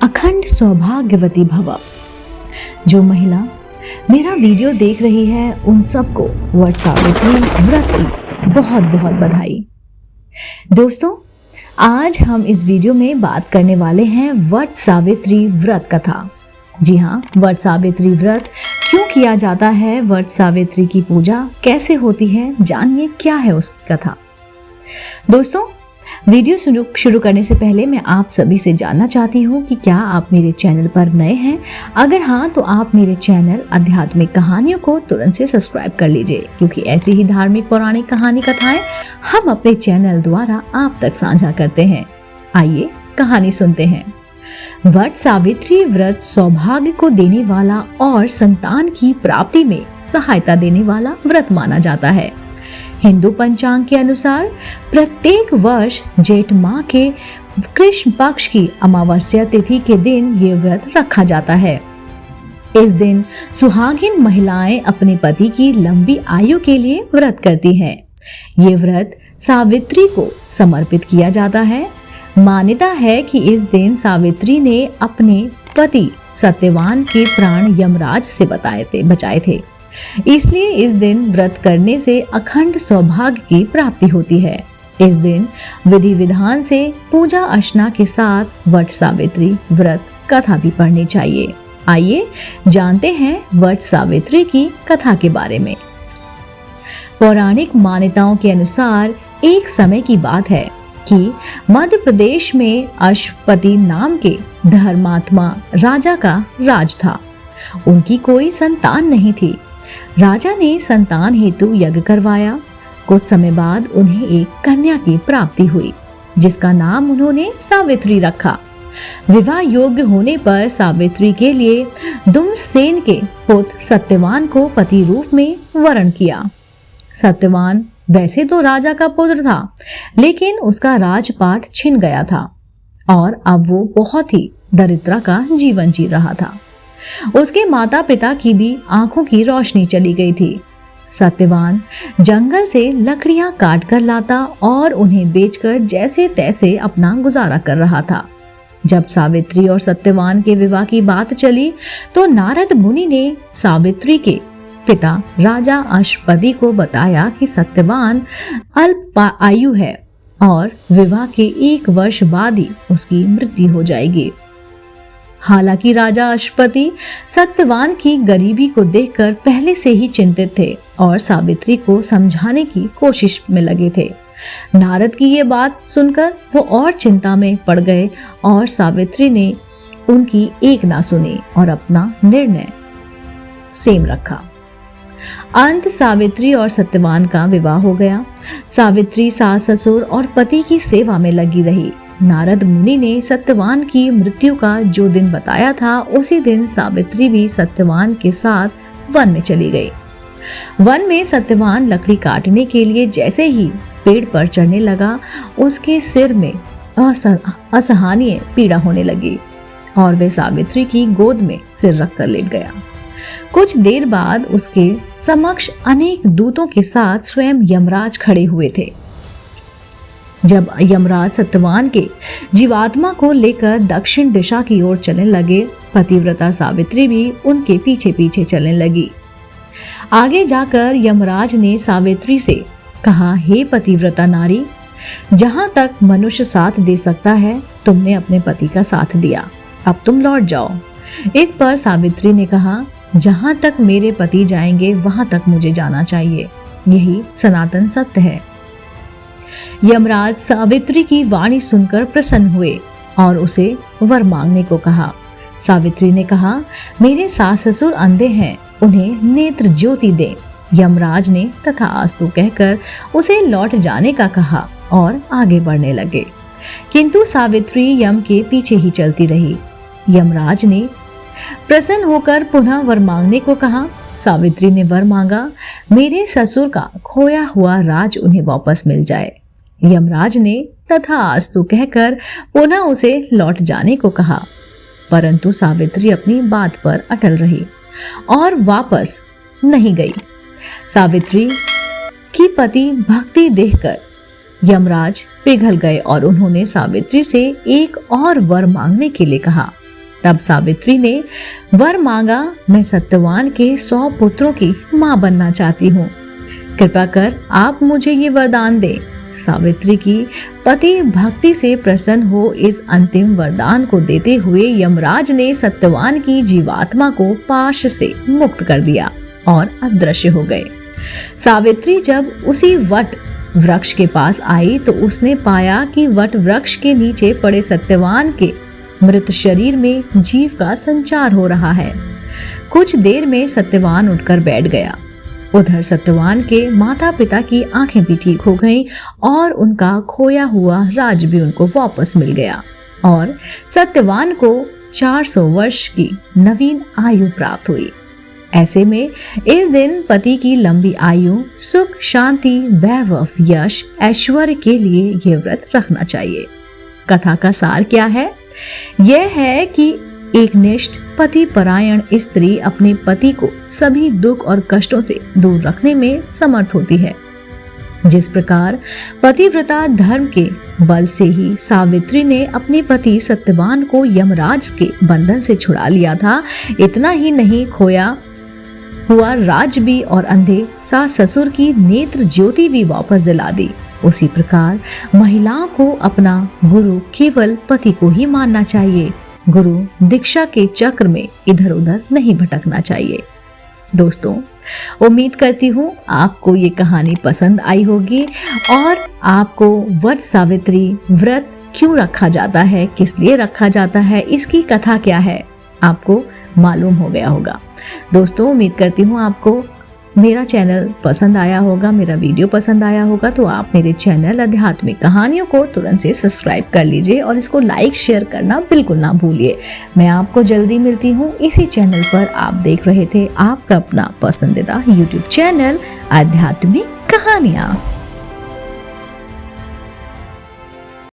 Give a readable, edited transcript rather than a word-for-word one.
अखंड सौभाग्यवती भव। जो महिला मेरा वीडियो देख रही है उन सबको वट सावित्री व्रत की बहुत बहुत बधाई। दोस्तों, आज हम इस वीडियो में बात करने वाले हैं वट सावित्री व्रत कथा। जी हाँ, वट सावित्री व्रत क्यों किया जाता है, वट सावित्री की पूजा कैसे होती है, जानिए क्या है उसकी कथा। दोस्तों, वीडियो शुरू करने से पहले मैं आप सभी से जानना चाहती हूँ कि क्या आप मेरे चैनल पर नए हैं। अगर हाँ, तो आप मेरे चैनल आध्यात्मिक कहानियों को तुरंत से सब्सक्राइब कर लीजिए, क्योंकि ऐसी ही धार्मिक पौराणिक कहानी कथाएं हम अपने चैनल द्वारा आप तक साझा करते हैं। आइए कहानी सुनते हैं। वट सावित्री व्रत सौभाग्य को देने वाला और संतान की प्राप्ति में सहायता देने वाला व्रत माना जाता है। हिंदू पंचांग के अनुसार प्रत्येक वर्ष जेठ माह के कृष्ण पक्ष की अमावस्या तिथि के दिन ये व्रत रखा जाता है। इस दिन सुहागिन महिलाएं अपने पति की लंबी आयु के लिए व्रत करती हैं। ये व्रत सावित्री को समर्पित किया जाता है। मान्यता है कि इस दिन सावित्री ने अपने पति सत्यवान के प्राण यमराज से बचाए थे, इसलिए इस दिन व्रत करने से अखंड सौभाग्य की प्राप्ति होती है। इस दिन विधि विधान से पूजा अर्चना के साथ वट सावित्री व्रत कथा भी पढ़नी चाहिए। आइए जानते हैं वट सावित्री की कथा के बारे में। पौराणिक मान्यताओं के अनुसार एक समय की बात है कि मध्य प्रदेश में अश्वपति नाम के धर्मात्मा राजा का राज था। उनकी कोई संतान नहीं थी। राजा ने संतान हेतु यज्ञ करवाया। कुछ समय बाद उन्हें एक कन्या की प्राप्ति हुई, जिसका नाम उन्होंने सावित्री रखा। विवाह योग्य होने पर सावित्री के लिए दुम्नसेन के पुत्र सत्यवान को पति रूप में वरण किया। सत्यवान वैसे तो राजा का पुत्र था, लेकिन उसका राजपाट छिन गया था और अब वो बहुत ही दरिद्रता का जीवन जी रहा था। उसके माता पिता की भी आंखों की रोशनी चली गई थी। सत्यवान जंगल से लकड़ियां काट कर लाता और उन्हें बेचकर जैसे तैसे अपना गुजारा कर रहा था। जब सावित्री और सत्यवान के विवाह की बात चली तो नारद मुनि ने सावित्री के पिता राजा अश्वपति को बताया कि सत्यवान अल्प आयु है और विवाह के 1 वर्ष बाद ही उसकी मृत्यु हो जाएगी। हालांकि राजा अश्वपति सत्यवान की गरीबी को देखकर पहले से ही चिंतित थे और सावित्री को समझाने की कोशिश में लगे थे। नारद की ये बात सुनकर वो और चिंता में पड़ गए और सावित्री ने उनकी एक ना सुनी और अपना निर्णय सेम रखा। अंत सावित्री और सत्यवान का विवाह हो गया। सावित्री सास ससुर और पति की सेवा में लगी रही। नारद मुनि ने सत्यवान की मृत्यु का जो दिन बताया था, उसी दिन सावित्री भी सत्यवान के साथ वन में चली गई। वन में सत्यवान लकड़ी काटने के लिए जैसे ही पेड़ पर चढ़ने लगा, उसके सिर में असहनीय पीड़ा होने लगी और वे सावित्री की गोद में सिर रखकर लेट गया। कुछ देर बाद उसके समक्ष अनेक दूतों के साथ स्वयं यमराज खड़े हुए थे। जब यमराज सत्यवान के जीवात्मा को लेकर दक्षिण दिशा की ओर चलने लगे, पतिव्रता सावित्री भी उनके पीछे पीछे चलने लगी। आगे जाकर यमराज ने सावित्री से कहा, हे पतिव्रता नारी, जहां तक मनुष्य साथ दे सकता है, तुमने अपने पति का साथ दिया, अब तुम लौट जाओ। इस पर सावित्री ने कहा, जहां तक मेरे पति जाएंगे वहां तक मुझे जाना चाहिए, यही सनातन सत्य है। यमराज सावित्री की वाणी सुनकर प्रसन्न हुए और उसे वर मांगने को कहा। सावित्री ने कहा, मेरे सास ससुर अंधे हैं, उन्हें नेत्र ज्योति दे। यमराज ने तथास्तु कहकर उसे लौट जाने का कहा और आगे बढ़ने लगे, किंतु सावित्री यम के पीछे ही चलती रही। यमराज ने प्रसन्न होकर पुनः वर मांगने को कहा। सावित्री ने वर मांगा, मेरे ससुर का खोया हुआ राज उन्हें वापस मिल जाए। यमराज ने तथास्तु कहकर पुनः उसे लौट जाने को कहा, परंतु सावित्री अपनी बात पर अटल रही और वापस नहीं गई। सावित्री की पति भक्ति देखकर यमराज पिघल गए और उन्होंने सावित्री से एक और वर मांगने के लिए कहा। तब सावित्री ने वर मांगा, मैं सत्यवान के 100 पुत्रों की मां बनना चाहती हूँ, कृपा कर आप मुझे ये वरदान दे। सावित्री की पति भक्ति से प्रसन्न हो इस अंतिम वरदान को देते हुए यमराज ने सत्यवान की जीवात्मा को पाश से मुक्त कर दिया और अदृश्य हो गए। सावित्री जब उसी वट वृक्ष के पास आई तो उसने पाया कि वट वृक्ष के नीचे पड़े सत्यवान के मृत शरीर में जीव का संचार हो रहा है। कुछ देर में सत्यवान उठकर बैठ गया। उधर सत्यवान के माता पिता की आंखें भी ठीक हो गईं और उनका खोया हुआ राज भी उनको वापस मिल गया और सत्यवान को 400 वर्ष की नवीन आयु प्राप्त हुई। ऐसे में इस दिन पति की लंबी आयु, सुख, शांति, वैभव, यश, ऐश्वर्य के लिए यह व्रत रखना चाहिए। कथा का सार क्या है? यह है कि एक निष्ठ पति परायण स्त्री अपने पति को सभी दुख और कष्टों से दूर रखने में समर्थ होती है। जिस प्रकार पतिव्रता धर्म के बल से ही सावित्री ने अपने पति सत्यवान को यमराज के बंधन से छुड़ा लिया था, इतना ही नहीं, खोया हुआ राज भी और अंधे सास ससुर की नेत्र ज्योति भी वापस दिला दी। उसी प्रकार महिलाओं को अपना गुरु केवल पति को ही मानना चाहिए। गुरु दीक्षा के चक्र में इधर उधर नहीं भटकना चाहिए। दोस्तों, उम्मीद करती हूँ आपको ये कहानी पसंद आई होगी और आपको वट सावित्री व्रत क्यों रखा जाता है, किस लिए रखा जाता है, इसकी कथा क्या है, आपको मालूम हो गया होगा। दोस्तों, उम्मीद करती हूँ आपको मेरा चैनल पसंद आया होगा, मेरा वीडियो पसंद आया होगा, तो आप मेरे चैनल आध्यात्मिक कहानियों को तुरंत से सब्सक्राइब कर लीजिए और इसको लाइक शेयर करना बिल्कुल ना भूलिए। मैं आपको जल्दी मिलती हूँ इसी चैनल पर। आप देख रहे थे आपका अपना पसंदीदा YouTube चैनल आध्यात्मिक कहानियाँ।